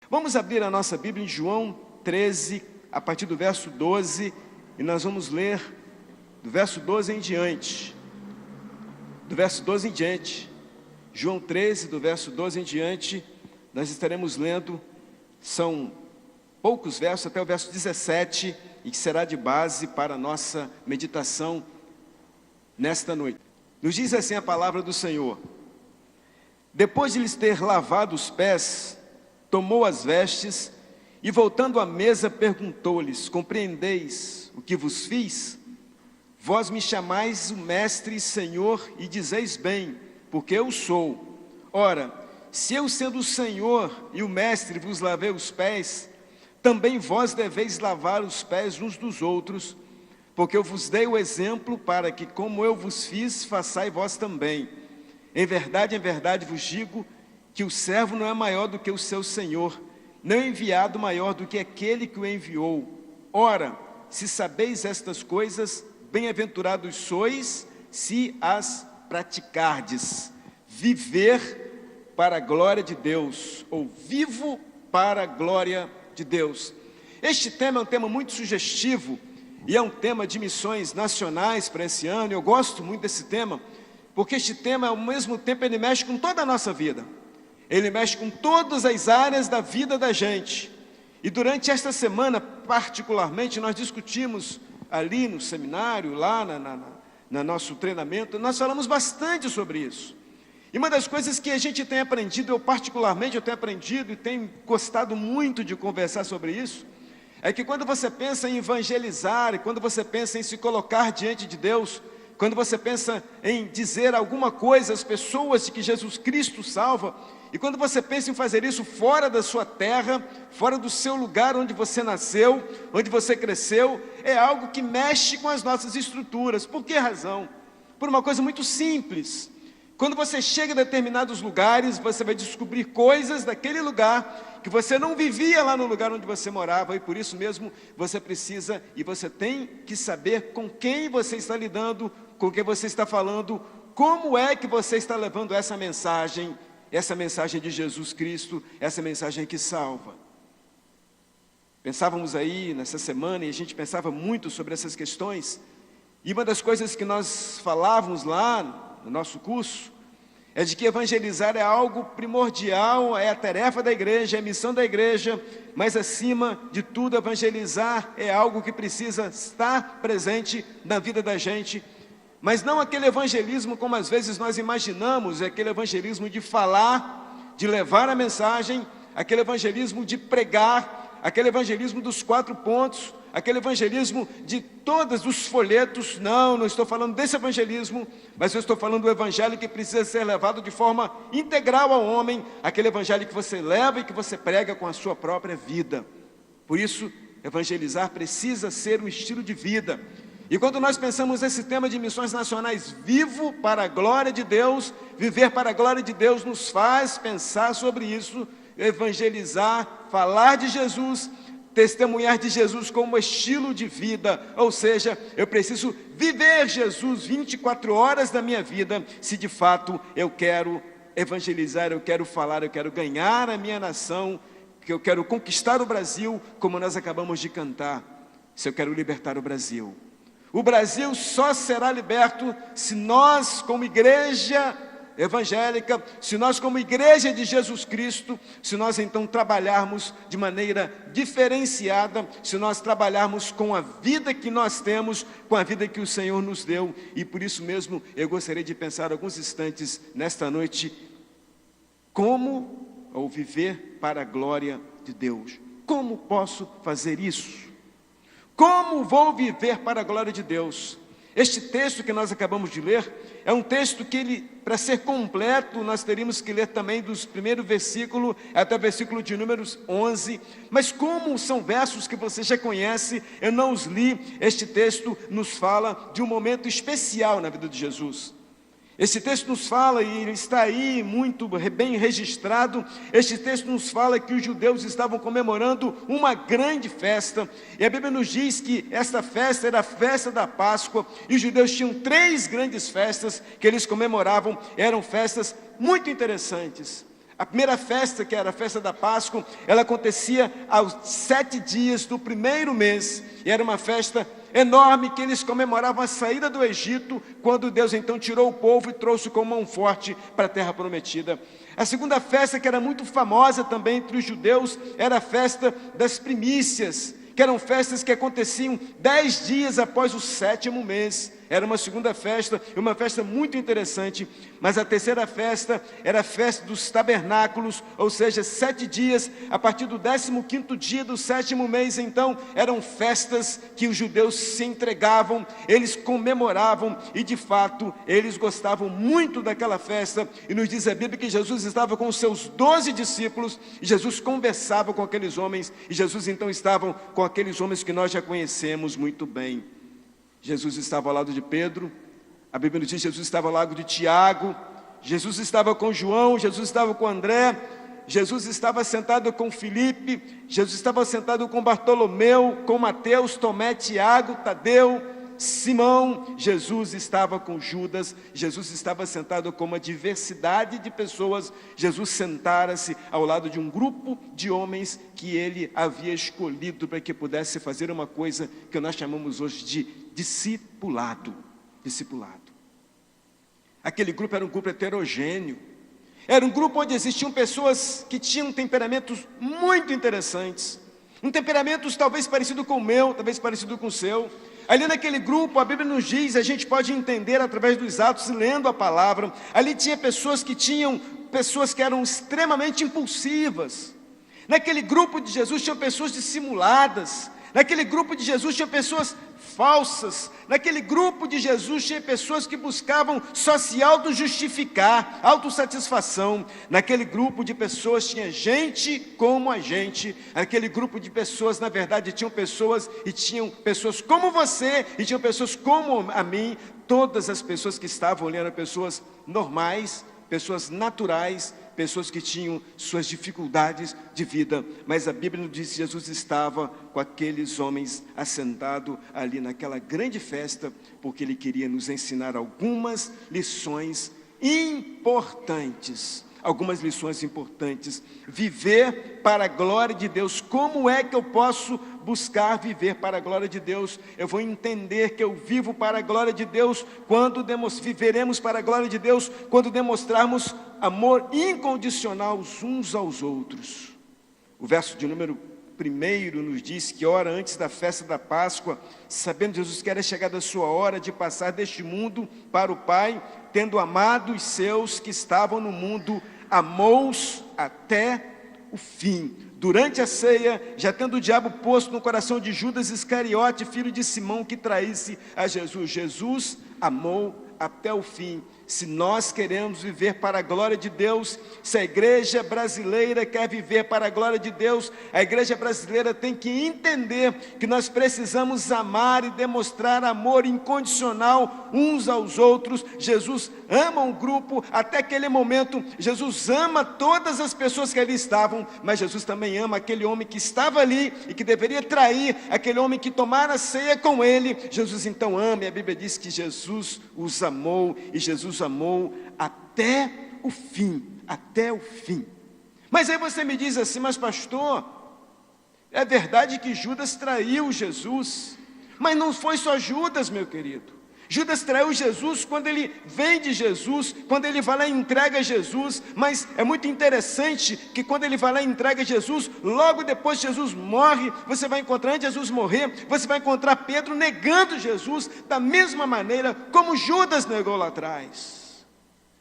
Vamos abrir a nossa Bíblia em João 13, a partir do verso 12, e nós vamos ler do verso 12 em diante. Do verso 12 em diante, João 13, do verso 12 em diante, nós estaremos lendo, são poucos versos, até o verso 17, e que será de base para a nossa meditação nesta noite. Nos diz assim a palavra do Senhor: depois de lhes ter lavado os pés, tomou as vestes e, voltando à mesa, perguntou-lhes: compreendeis o que vos fiz? Vós me chamais o Mestre e Senhor, e dizeis bem, porque eu sou. Ora, se eu, sendo o Senhor e o Mestre, vos lavei os pés, também vós deveis lavar os pés uns dos outros, porque eu vos dei o exemplo para que, como eu vos fiz, façai vós também. Em verdade vos digo, que o servo não é maior do que o seu Senhor, nem o enviado maior do que aquele que o enviou. Ora, se sabeis estas coisas, bem-aventurados sois, se as praticardes. Viver para a glória de Deus, ou vivo para a glória de Deus. Este tema é um tema muito sugestivo, e é um tema de missões nacionais para esse ano. Eu gosto muito desse tema, porque este tema, ao mesmo tempo, ele mexe com toda a nossa vida. Ele mexe com todas as áreas da vida da gente. E durante esta semana, particularmente, nós discutimos ali no seminário, lá no nosso treinamento, nós falamos bastante sobre isso. E uma das coisas que a gente tem aprendido, eu tenho aprendido e tenho gostado muito de conversar sobre isso, é que quando você pensa em evangelizar, e quando você pensa em se colocar diante de Deus, quando você pensa em dizer alguma coisa às pessoas de que Jesus Cristo salva, e quando você pensa em fazer isso fora da sua terra, fora do seu lugar onde você nasceu, onde você cresceu, é algo que mexe com as nossas estruturas. Por que razão? Por uma coisa muito simples. Quando você chega em determinados lugares, você vai descobrir coisas daquele lugar que você não vivia lá no lugar onde você morava, e por isso mesmo você precisa e você tem que saber com quem você está lidando, com quem você está falando, como é que você está levando essa mensagem de Jesus Cristo, essa mensagem que salva. Pensávamos aí nessa semana, e a gente pensava muito sobre essas questões, e uma das coisas que nós falávamos lá no nosso curso, é de que evangelizar é algo primordial, é a tarefa da igreja, é a missão da igreja, mas acima de tudo, evangelizar é algo que precisa estar presente na vida da gente, mas não aquele evangelismo como às vezes nós imaginamos, é aquele evangelismo de falar, de levar a mensagem, aquele evangelismo de pregar, aquele evangelismo dos 4 pontos, aquele evangelismo de todos os folhetos. Não estou falando desse evangelismo, mas eu estou falando do evangelho que precisa ser levado de forma integral ao homem, aquele evangelho que você leva e que você prega com a sua própria vida. Por isso, evangelizar precisa ser um estilo de vida. E quando nós pensamos nesse tema de missões nacionais, vivo para a glória de Deus, viver para a glória de Deus nos faz pensar sobre isso, evangelizar, falar de Jesus, testemunhar de Jesus como estilo de vida, ou seja, eu preciso viver Jesus 24 horas da minha vida, se de fato eu quero evangelizar, eu quero falar, eu quero ganhar a minha nação, que eu quero conquistar o Brasil, como nós acabamos de cantar, se eu quero libertar o Brasil. O Brasil só será liberto se nós, como igreja evangélica, se nós como igreja de Jesus Cristo, se nós então trabalharmos de maneira diferenciada, se nós trabalharmos com a vida que nós temos, com a vida que o Senhor nos deu. E por isso mesmo eu gostaria de pensar alguns instantes nesta noite, como ou viver para a glória de Deus. Como posso fazer isso? Como vou viver para a glória de Deus? Este texto que nós acabamos de ler, é um texto que para ser completo, nós teríamos que ler também dos primeiros versículos até o versículo de números 11, mas como são versos que você já conhece, eu não os li, este texto nos fala de um momento especial na vida de Jesus. Esse texto nos fala, e está aí muito bem registrado, este texto nos fala que os judeus estavam comemorando uma grande festa, e a Bíblia nos diz que esta festa era a festa da Páscoa, e os judeus tinham 3 grandes festas que eles comemoravam, eram festas muito interessantes. A primeira festa, que era a festa da Páscoa, ela acontecia aos 7 dias do primeiro mês. E era uma festa enorme que eles comemoravam a saída do Egito, quando Deus então tirou o povo e trouxe com mão forte para a terra prometida. A segunda festa, que era muito famosa também entre os judeus, era a festa das primícias, que eram festas que aconteciam 10 dias após o 7º mês. Era uma segunda festa, uma festa muito interessante. Mas a terceira festa era a festa dos tabernáculos, ou seja, 7 dias, a partir do 15º dia do 7º mês. Então, eram festas que os judeus se entregavam, eles comemoravam, e de fato, eles gostavam muito daquela festa. E nos diz a Bíblia que Jesus estava com os seus 12 discípulos, e Jesus conversava com aqueles homens, e Jesus então estava com aqueles homens que nós já conhecemos muito bem. Jesus estava ao lado de Pedro, a Bíblia nos diz que Jesus estava ao lado de Tiago, Jesus estava com João, Jesus estava com André, Jesus estava sentado com Filipe, Jesus estava sentado com Bartolomeu, com Mateus, Tomé, Tiago, Tadeu, Simão. Jesus estava com Judas, Jesus estava sentado com uma diversidade de pessoas. Jesus sentara-se ao lado de um grupo de homens que ele havia escolhido para que pudesse fazer uma coisa que nós chamamos hoje de discipulado. Aquele grupo era um grupo heterogêneo, era um grupo onde existiam pessoas que tinham temperamentos muito interessantes, temperamentos talvez parecido com o meu, talvez parecido com o seu. Ali naquele grupo, a Bíblia nos diz, a gente pode entender através dos Atos, lendo a palavra, ali tinha pessoas que eram extremamente impulsivas. Naquele grupo de Jesus tinha pessoas dissimuladas, naquele grupo de Jesus tinha pessoas falsas, naquele grupo de Jesus tinha pessoas que buscavam só se auto-justificar, autossatisfação. Naquele grupo de pessoas tinha gente como a gente. Naquele grupo de pessoas, na verdade, tinham pessoas como você, e tinham pessoas como a mim. Todas as pessoas que estavam ali eram pessoas normais, pessoas naturais, pessoas que tinham suas dificuldades de vida, mas a Bíblia nos diz que Jesus estava com aqueles homens assentado ali naquela grande festa, porque Ele queria nos ensinar algumas lições importantes. Viver para a glória de Deus. Como é que eu posso buscar viver para a glória de Deus? Eu vou entender que eu vivo para a glória de Deus viveremos para a glória de Deus quando demonstrarmos amor incondicional uns aos outros. O verso de número 1 nos diz que hora antes da festa da Páscoa, sabendo Jesus que era chegada a sua hora de passar deste mundo para o Pai, tendo amado os seus que estavam no mundo, amou-os até o fim. Durante a ceia, já tendo o diabo posto no coração de Judas Iscariote, filho de Simão, que traísse a Jesus, Jesus amou até o fim. Se nós queremos viver para a glória de Deus, se a igreja brasileira quer viver para a glória de Deus, a igreja brasileira tem que entender que nós precisamos amar e demonstrar amor incondicional uns aos outros. Jesus ama um grupo, até aquele momento, Jesus ama todas as pessoas que ali estavam, mas Jesus também ama aquele homem que estava ali e que deveria trair, aquele homem que tomara a ceia com ele. Jesus então ama, e a Bíblia diz que Jesus os amou, e Jesus amou até o fim, Mas aí você me diz assim, mas pastor, é verdade que Judas traiu Jesus, mas não foi só Judas, meu querido. Judas traiu Jesus quando ele vende Jesus, quando ele vai lá e entrega Jesus, mas é muito interessante que quando ele vai lá e entrega Jesus, logo depois Jesus morre, você vai encontrar, antes de Jesus morrer, você vai encontrar Pedro negando Jesus, da mesma maneira como Judas negou lá atrás.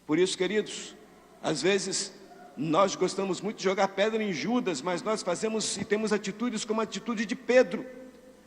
Por isso, queridos, às vezes nós gostamos muito de jogar pedra em Judas, mas nós fazemos e temos atitudes como a atitude de Pedro.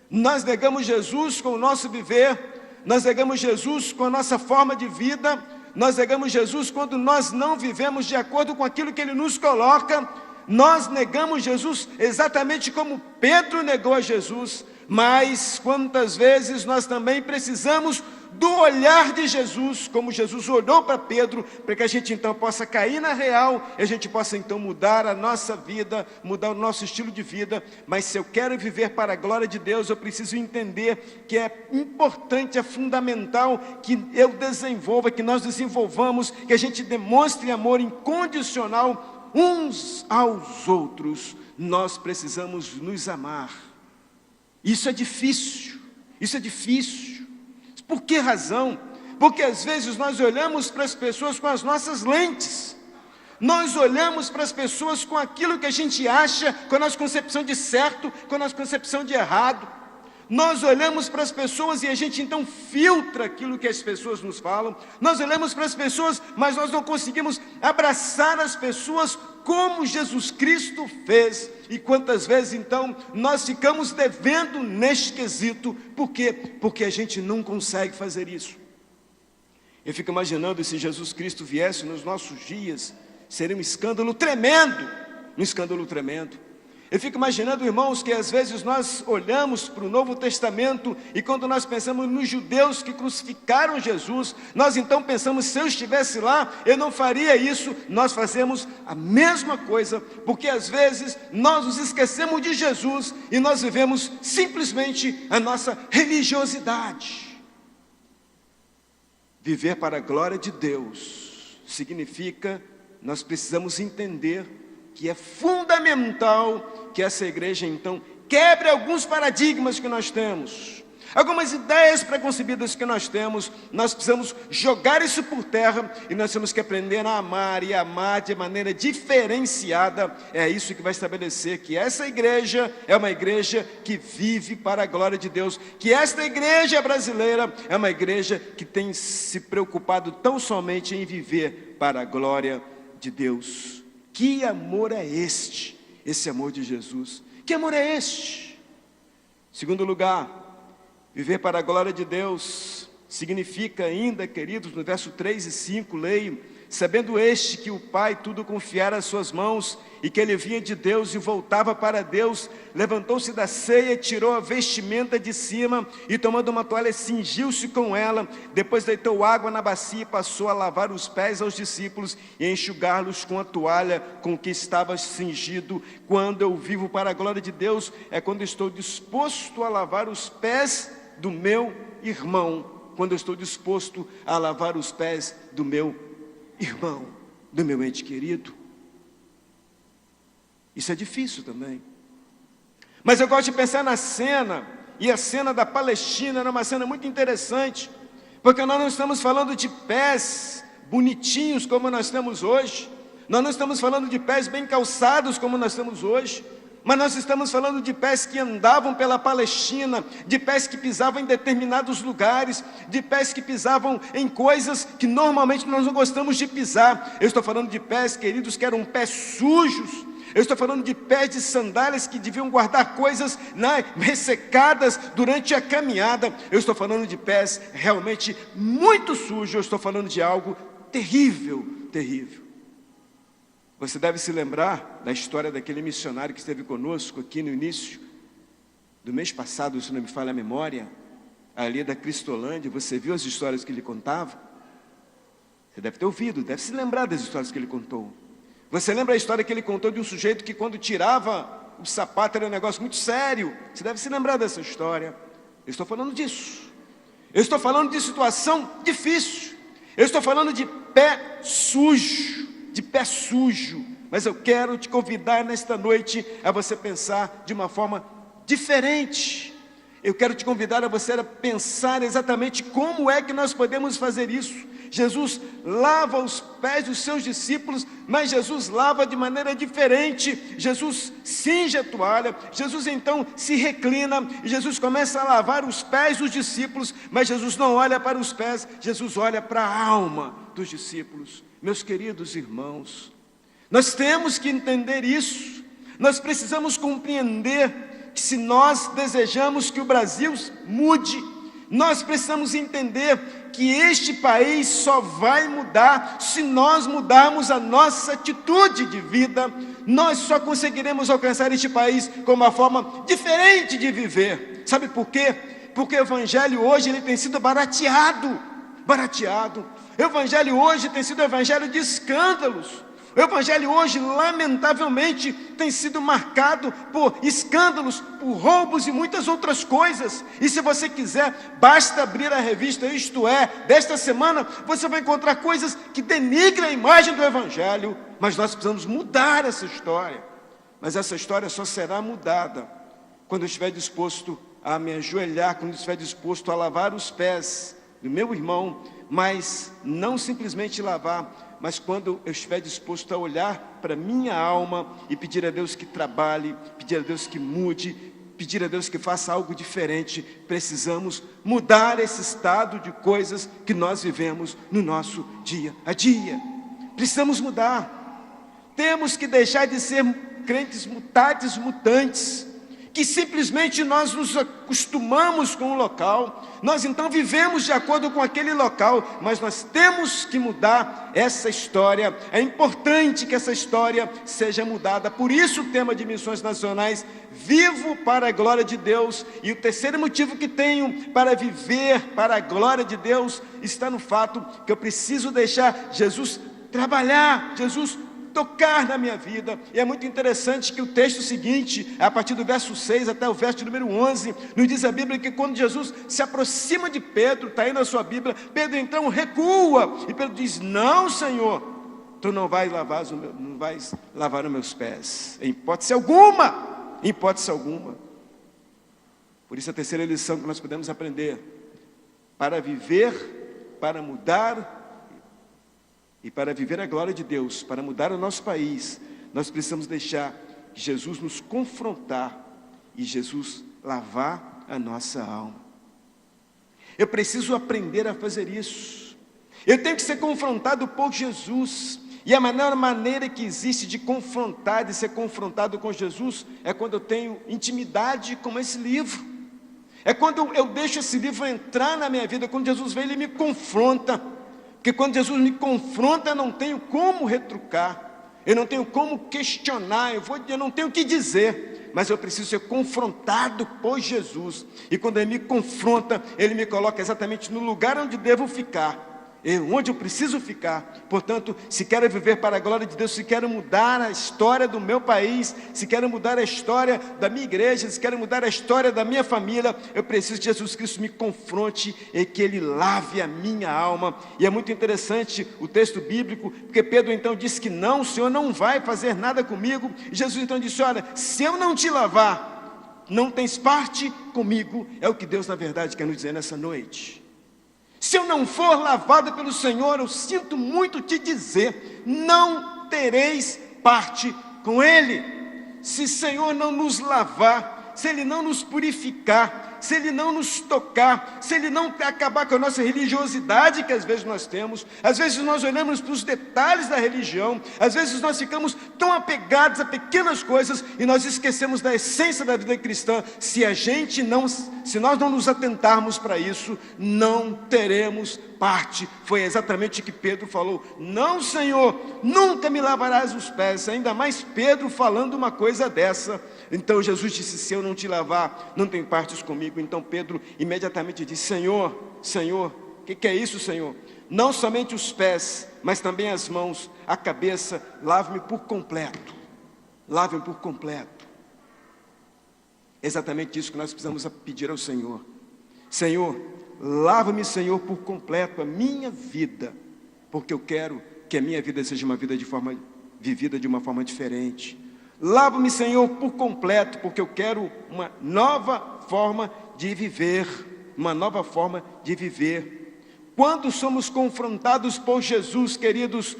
Nós negamos Jesus com o nosso viver, nós negamos Jesus com a nossa forma de vida, nós negamos Jesus quando nós não vivemos de acordo com aquilo que Ele nos coloca, nós negamos Jesus exatamente como Pedro negou a Jesus. Mas quantas vezes nós também precisamos do olhar de Jesus, como Jesus olhou para Pedro, para que a gente então possa cair na real, e a gente possa então mudar a nossa vida, mudar o nosso estilo de vida. Mas se eu quero viver para a glória de Deus, eu preciso entender que é importante, é fundamental que eu desenvolva, que nós desenvolvamos, que a gente demonstre amor incondicional uns aos outros, nós precisamos nos amar. Isso é difícil, isso é difícil. Por que razão? Porque às vezes nós olhamos para as pessoas com as nossas lentes. Nós olhamos para as pessoas com aquilo que a gente acha, com a nossa concepção de certo, com a nossa concepção de errado. Nós olhamos para as pessoas e a gente então filtra aquilo que as pessoas nos falam. Nós olhamos para as pessoas, mas nós não conseguimos abraçar as pessoas como Jesus Cristo fez. E quantas vezes então nós ficamos devendo neste quesito? Por quê? Porque a gente não consegue fazer isso. Eu fico imaginando, se Jesus Cristo viesse nos nossos dias, seria um escândalo tremendo, um escândalo tremendo. Eu fico imaginando, irmãos, que às vezes nós olhamos para o Novo Testamento e quando nós pensamos nos judeus que crucificaram Jesus, nós então pensamos, se eu estivesse lá, eu não faria isso. Nós fazemos a mesma coisa, porque às vezes nós nos esquecemos de Jesus e nós vivemos simplesmente a nossa religiosidade. Viver para a glória de Deus significa nós precisamos entender que é fundamental que essa igreja então quebre alguns paradigmas que nós temos, algumas ideias preconcebidas que nós temos. Nós precisamos jogar isso por terra e nós temos que aprender a amar e amar de maneira diferenciada. É isso que vai estabelecer que essa igreja é uma igreja que vive para a glória de Deus, que esta igreja brasileira é uma igreja que tem se preocupado tão somente em viver para a glória de Deus. Que amor é este? Esse amor de Jesus. Que amor é este? Segundo lugar, viver para a glória de Deus significa ainda, queridos, no verso 3 e 5, leio: sabendo este que o Pai tudo confiara às suas mãos, e que ele vinha de Deus e voltava para Deus, levantou-se da ceia, tirou a vestimenta de cima, e tomando uma toalha, cingiu-se com ela, depois deitou água na bacia e passou a lavar os pés aos discípulos, e a enxugá-los com a toalha com que estava cingido. Quando eu vivo para a glória de Deus, é quando estou disposto a lavar os pés do meu irmão, quando eu estou disposto a lavar os pés do meu irmão, do meu ente querido. Isso é difícil também. Mas eu gosto de pensar na cena, e a cena da Palestina era uma cena muito interessante, porque nós não estamos falando de pés bonitinhos como nós temos hoje, nós não estamos falando de pés bem calçados como nós temos hoje, mas nós estamos falando de pés que andavam pela Palestina, de pés que pisavam em determinados lugares, de pés que pisavam em coisas que normalmente nós não gostamos de pisar. Eu estou falando de pés, queridos, que eram pés sujos. Eu estou falando de pés de sandálias que deviam guardar coisas ressecadas durante a caminhada. Eu estou falando de pés realmente muito sujos. Eu estou falando de algo terrível, terrível. Você deve se lembrar da história daquele missionário que esteve conosco aqui no início do mês passado, se não me falha a memória, ali da Cristolândia. Você viu as histórias que ele contava? Você deve ter ouvido, deve se lembrar das histórias que ele contou. Você lembra a história que ele contou de um sujeito que quando tirava o sapato era um negócio muito sério? Você deve se lembrar dessa história. Eu estou falando disso. Eu estou falando de situação difícil. Eu estou falando de pé sujo. De pé sujo. Mas eu quero te convidar nesta noite a você pensar de uma forma diferente. Eu quero te convidar a você a pensar exatamente como é que nós podemos fazer isso. Jesus lava os pés dos seus discípulos, mas Jesus lava de maneira diferente. Jesus cinge a toalha, Jesus então se reclina, e Jesus começa a lavar os pés dos discípulos, mas Jesus não olha para os pés, Jesus olha para a alma dos discípulos. Meus queridos irmãos, nós temos que entender isso. Nós precisamos compreender que se nós desejamos que o Brasil mude, nós precisamos entender que este país só vai mudar se nós mudarmos a nossa atitude de vida. Nós só conseguiremos alcançar este país com uma forma diferente de viver. Sabe por quê? Porque o evangelho hoje ele tem sido barateado. O evangelho hoje tem sido um evangelho de escândalos. O evangelho hoje, lamentavelmente, tem sido marcado por escândalos, por roubos e muitas outras coisas. E se você quiser, basta abrir a revista Isto É, desta semana, você vai encontrar coisas que denigram a imagem do evangelho. Mas nós precisamos mudar essa história. Mas essa história só será mudada quando eu estiver disposto a me ajoelhar, quando eu estiver disposto a lavar os pés do meu irmão, mas não simplesmente lavar, mas quando eu estiver disposto a olhar para minha alma e pedir a Deus que trabalhe, pedir a Deus que mude, pedir a Deus que faça algo diferente. Precisamos mudar esse estado de coisas que nós vivemos no nosso dia a dia. Precisamos mudar. Temos que deixar de ser crentes mutatis mutantes, que simplesmente nós nos acostumamos com o local, nós então vivemos de acordo com aquele local, mas nós temos que mudar essa história. É importante que essa história seja mudada. Por isso o tema de missões nacionais, vivo para a glória de Deus. E o terceiro motivo que tenho para viver para a glória de Deus está no fato que eu preciso deixar Jesus trabalhar, Jesus tocar na minha vida. E é muito interessante que o texto seguinte, a partir do verso 6 até o verso número 11, nos diz a Bíblia que quando Jesus se aproxima de Pedro, está aí na sua Bíblia, Pedro então recua, e Pedro diz: não, Senhor, tu não vais lavar os meus pés, em hipótese alguma, em hipótese alguma. Por isso a terceira lição que nós podemos aprender: para viver, para mudar e para viver a glória de Deus, para mudar o nosso país, nós precisamos deixar Jesus nos confrontar e Jesus lavar a nossa alma. Eu preciso aprender a fazer isso. Eu tenho que ser confrontado por Jesus. E a melhor maneira que existe de confrontar, de ser confrontado com Jesus, é quando eu tenho intimidade com esse livro. É quando eu deixo esse livro entrar na minha vida. Quando Jesus vem, Ele me confronta. Porque quando Jesus me confronta, eu não tenho como retrucar, eu não tenho como questionar, eu não tenho o que dizer, mas eu preciso ser confrontado por Jesus. E quando Ele me confronta, Ele me coloca exatamente no lugar onde devo ficar, onde eu preciso ficar. Portanto, se quero viver para a glória de Deus, se quero mudar a história do meu país, se quero mudar a história da minha igreja, se quero mudar a história da minha família, eu preciso que Jesus Cristo me confronte e que Ele lave a minha alma. E é muito interessante o texto bíblico, porque Pedro então disse que não, o Senhor não vai fazer nada comigo. E Jesus então disse: olha, se eu não te lavar, não tens parte comigo. É o que Deus na verdade quer nos dizer nessa noite. Se eu não for lavado pelo Senhor, eu sinto muito te dizer, não tereis parte com Ele. Se o Senhor não nos lavar, se Ele não nos purificar, se Ele não nos tocar, se Ele não acabar com a nossa religiosidade que às vezes nós temos, às vezes nós olhamos para os detalhes da religião, às vezes nós ficamos tão apegados a pequenas coisas e nós esquecemos da essência da vida cristã. Se nós não nos atentarmos para isso, não teremos parte. Foi exatamente o que Pedro falou: não, Senhor, nunca me lavarás os pés. Ainda mais Pedro falando uma coisa dessa. Então Jesus disse: se eu não te lavar, não tem partes comigo. Então Pedro imediatamente disse: Senhor, o que é isso, Senhor? Não somente os pés, mas também as mãos, a cabeça, lave-me por completo. Lave-me por completo. É exatamente isso que nós precisamos pedir ao Senhor. Senhor, lava-me, Senhor, por completo a minha vida, porque eu quero que a minha vida seja uma vida vivida de uma forma diferente. Lava-me, Senhor, por completo, porque eu quero uma nova forma de viver, uma nova forma de viver. Quando somos confrontados por Jesus, queridos,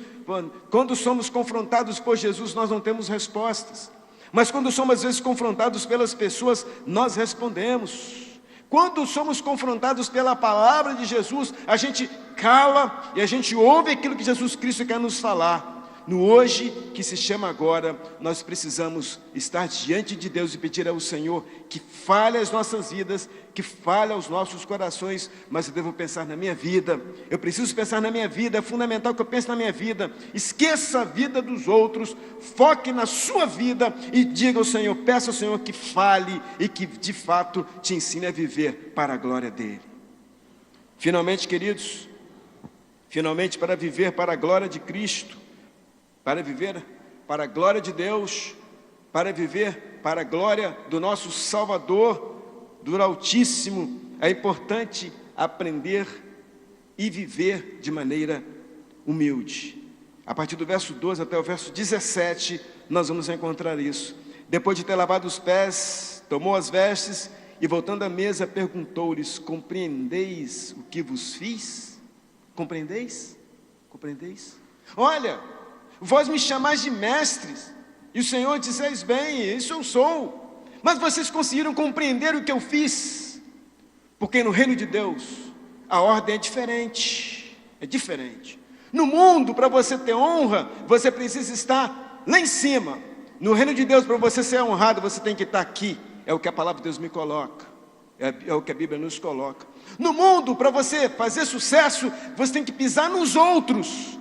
quando somos confrontados por Jesus, nós não temos respostas. Mas quando somos às vezes confrontados pelas pessoas, nós respondemos. Quando somos confrontados pela palavra de Jesus, a gente cala e a gente ouve aquilo que Jesus Cristo quer nos falar. No hoje, que se chama agora, nós precisamos estar diante de Deus e pedir ao Senhor que fale as nossas vidas, que fale aos nossos corações. Mas eu devo pensar na minha vida, eu preciso pensar na minha vida, é fundamental que eu pense na minha vida. Esqueça a vida dos outros, foque na sua vida e diga ao Senhor, peça ao Senhor que fale e que de fato te ensine a viver para a glória dEle. Finalmente, queridos, para viver para a glória de Cristo, para viver para a glória de Deus, para viver para a glória do nosso Salvador, do Altíssimo, é importante aprender e viver de maneira humilde. A partir do verso 12 até o verso 17, nós vamos encontrar isso. Depois de ter lavado os pés, tomou as vestes e, voltando à mesa, perguntou-lhes: compreendeis o que vos fiz? Compreendeis? Compreendeis? Olha, vós me chamais de mestres, e o Senhor disseis bem, isso eu sou. Mas vocês conseguiram compreender o que eu fiz? Porque no reino de Deus, a ordem é diferente. É diferente. No mundo, para você ter honra, você precisa estar lá em cima. No reino de Deus, para você ser honrado, você tem que estar aqui. É o que a palavra de Deus me coloca. É o que a Bíblia nos coloca. No mundo, para você fazer sucesso, você tem que pisar nos outros.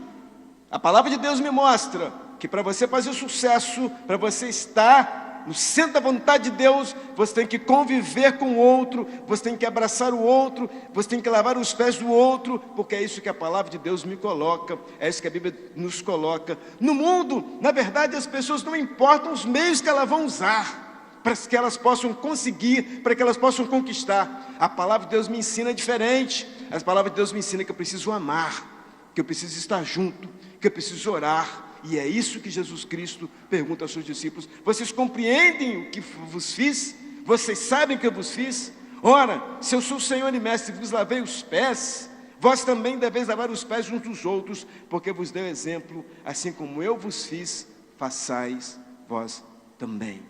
A palavra de Deus me mostra que para você fazer sucesso, para você estar no centro da vontade de Deus, você tem que conviver com o outro, você tem que abraçar o outro, você tem que lavar os pés do outro, porque é isso que a palavra de Deus me coloca, é isso que a Bíblia nos coloca. No mundo, na verdade, as pessoas não importam os meios que elas vão usar, para que elas possam conseguir, para que elas possam conquistar. A palavra de Deus me ensina diferente. A palavra de Deus me ensina que eu preciso amar, que eu preciso estar junto, que eu preciso orar. E é isso que Jesus Cristo pergunta aos seus discípulos: vocês compreendem o que vos fiz? Vocês sabem o que eu vos fiz? Ora, se eu sou o Senhor e Mestre e vos lavei os pés, vós também deveis lavar os pés uns dos outros, porque vos deu exemplo, assim como eu vos fiz, façais vós também.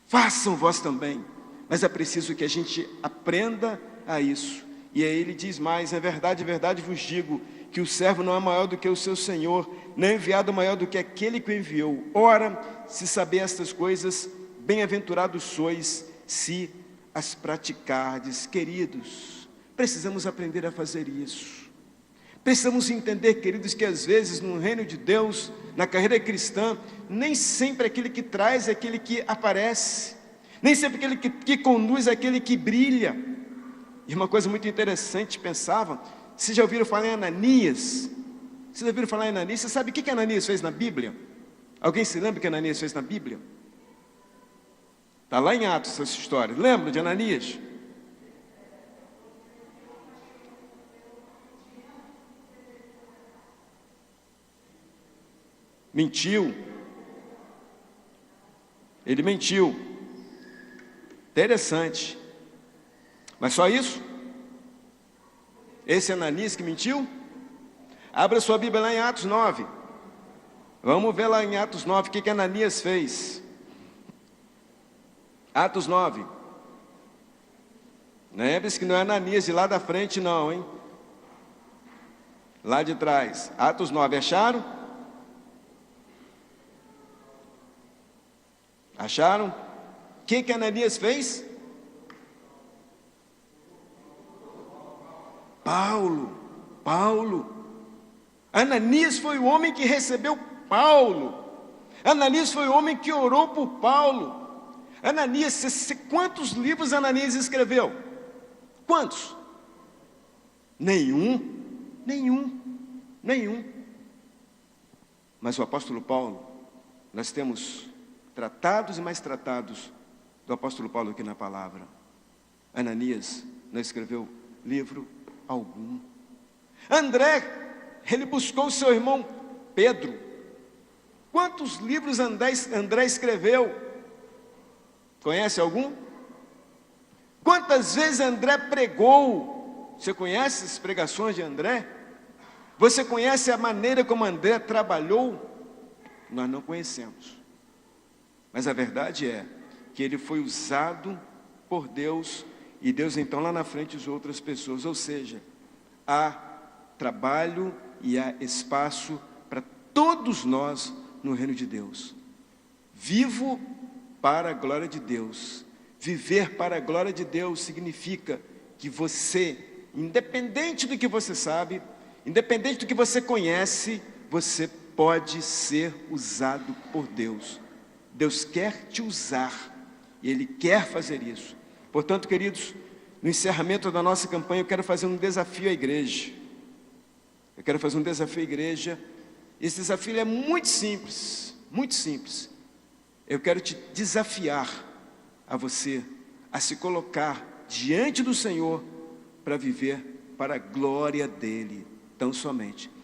Façam vós também. Mas é preciso que a gente aprenda a isso. E aí ele diz mais: é verdade vos digo, que o servo não é maior do que o seu senhor, nem o enviado maior do que aquele que o enviou. Ora, se saber estas coisas, bem-aventurados sois, se as praticardes. Queridos, precisamos aprender a fazer isso. Precisamos entender, queridos, que às vezes no reino de Deus, na carreira cristã, nem sempre aquele que traz é aquele que aparece, nem sempre aquele que conduz é aquele que brilha. E uma coisa muito interessante, pensava, vocês já ouviram falar em Ananias? Vocês já ouviram falar em Ananias? Você sabe o que Ananias fez na Bíblia? Alguém se lembra o que Ananias fez na Bíblia? Está lá em Atos essa história. Lembra de Ananias? Mentiu. Ele mentiu. Interessante. Mas só isso? Esse Ananias que mentiu? Abra sua Bíblia lá em Atos 9. Vamos ver lá em Atos 9 o que Ananias fez. Atos 9. Lembre-se que não é Ananias de lá da frente não, hein? Lá de trás. Atos 9, acharam? Acharam? O que Ananias fez? Paulo. Ananias foi o homem que recebeu Paulo. Ananias foi o homem que orou por Paulo. Ananias, quantos livros Ananias escreveu? Quantos? Nenhum. Mas o apóstolo Paulo, nós temos tratados e mais tratados do apóstolo Paulo aqui na palavra. Ananias não escreveu livro algum. André, ele buscou o seu irmão Pedro. Quantos livros André escreveu? Conhece algum? Quantas vezes André pregou? Você conhece as pregações de André? Você conhece a maneira como André trabalhou? Nós não conhecemos. Mas a verdade é que ele foi usado por Deus, e Deus então lá na frente usou outras pessoas. Ou seja, há trabalho e há espaço para todos nós no reino de Deus. Vivo para a glória de Deus. Viver para a glória de Deus significa que você, independente do que você sabe, independente do que você conhece, você pode ser usado por Deus. Deus quer te usar e Ele quer fazer isso. Portanto, queridos, no encerramento da nossa campanha, eu quero fazer um desafio à igreja. Eu quero fazer um desafio à igreja Esse desafio é muito simples, muito simples. Eu quero te desafiar a você a se colocar diante do Senhor para viver para a glória dele, tão somente.